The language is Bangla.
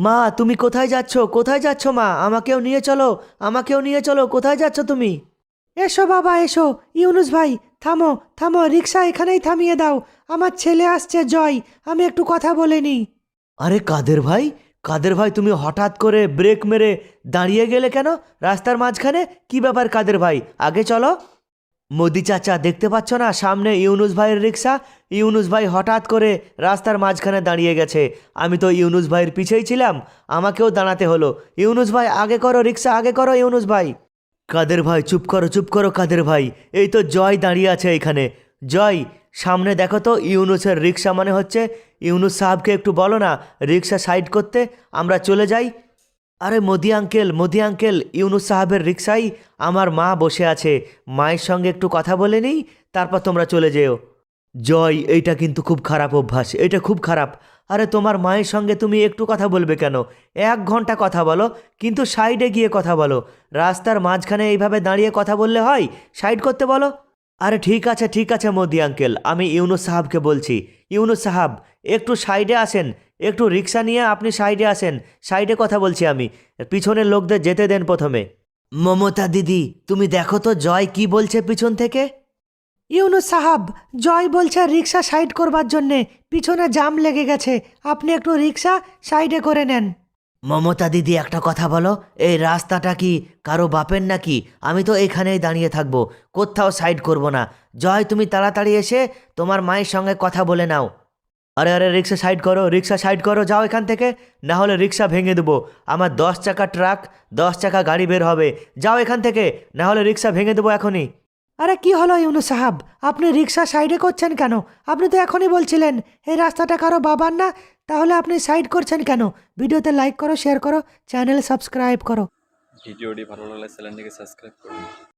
মা তুমি কোথায় যাচ্ছ? কোথায় যাচ্ছ মা? আমাকেও নিয়ে চলো, আমাকেও নিয়ে চলো। কোথায় যাচ্ছ তুমি? এসো বাবা এসো। ইউনুস ভাই, থামো থামো, রিক্সা এখানেই থামিয়ে দাও। আমার ছেলে আসছে জয়, আমি একটু কথা বলে নিই। আরে কাদের ভাই, কাদের ভাই তুমি হঠাৎ করে ব্রেক মেরে দাঁড়িয়ে গেলে কেন রাস্তার মাঝখানে? কি ব্যাপার কাদের ভাই, আগে চলো। মোদি চাচা দেখতে পাচ্ছ না সামনে ইউনুস ভাইয়ের রিক্সা? ইউনুস ভাই হঠাৎ করে রাস্তার মাঝখানে দাঁড়িয়ে গেছে। আমি তো ইউনুস ভাইয়ের পিছেই ছিলাম, আমাকেও দাঁড়াতে হলো। ইউনুস ভাই আগে করো, রিক্সা আগে করো ইউনুস ভাই। কাদের ভাই চুপ করো, চুপ করো কাদের ভাই। এই তো জয় দাঁড়িয়ে আছে এখানে। জয়, সামনে দেখো তো ইউনুসের রিক্সা মনে হচ্ছে। ইউনুস সাহেবকে একটু বলো না রিক্সা সাইড করতে, আমরা চলে যাই। আরে মোদি আঙ্কেল, মোদি আঙ্কেল, ইউনুস সাহেবের রিক্সায় আমার মা বসে আছে, মায়ের সঙ্গে একটু কথা বলে নিই, তারপর তোমরা চলে যেও। জয়, এইটা কিন্তু খুব খারাপ অভ্যাস, এটা খুব খারাপ। আরে তোমার মায়ের সঙ্গে তুমি একটু কথা বলবে কেন? 1 ঘন্টা কথা বলো, কিন্তু সাইডে গিয়ে কথা বলো। রাস্তার মাঝখানে এইভাবে দাঁড়িয়ে কথা বললে হয়? সাইড করতে বলো। আরে ঠিক আছে মোদি আঙ্কেল, আমি ইউনুস সাহাবকে বলছি। ইউনুস সাহাব, একটু সাইডে আসেন, একটু রিক্সা নিয়ে আপনি সাইডে আসেন। সাইডে কথা বলছি আমি, পিছনের লোকদের যেতে দেন প্রথমে। মমতা দিদি, তুমি দেখো তো জয় কি বলছে পিছন থেকে। ইউনুস সাহাব, জয় বলছে রিক্সা সাইড করবার জন্যে, পিছনে জাম লেগে গেছে, আপনি একটু রিক্সা সাইডে করে নেন। মমতা দিদি একটা কথা বলো, এই রাস্তাটা কি কারো বাপের নাকি? আমি তো এখানেই দাঁড়িয়ে থাকবো, কোথাও সাইড করব না। জয় তুমি তাড়াতাড়ি এসে তোমার মায়ের সঙ্গে কথা বলে নাও। আরে আরে রিক্সা সাইড করো, রিক্সা সাইড করো, যাও এখান থেকে, না হলে রিক্সা ভেঙে দেবো। আমার 10 চাকা ট্রাক, 10 চাকা গাড়ি বের হবে। যাও এখান থেকে, না হলে রিক্সা ভেঙে দেবো এখনই। আরে কি হলো ইউনুস সাহাব, আপনি রিক্সা সাইডে করছেন কেন? আপনি তো এখনই বলছিলেন এই রাস্তাটা কারো বাবার না, তাহলে আপনি সাইড করছেন কেন? ভিডিওতে লাইক করো, শেয়ার করো, চ্যানেল সাবস্ক্রাইব করো। ভিডিওটি ভালো লাগলে চ্যানেলটিকে সাবস্ক্রাইব করুন।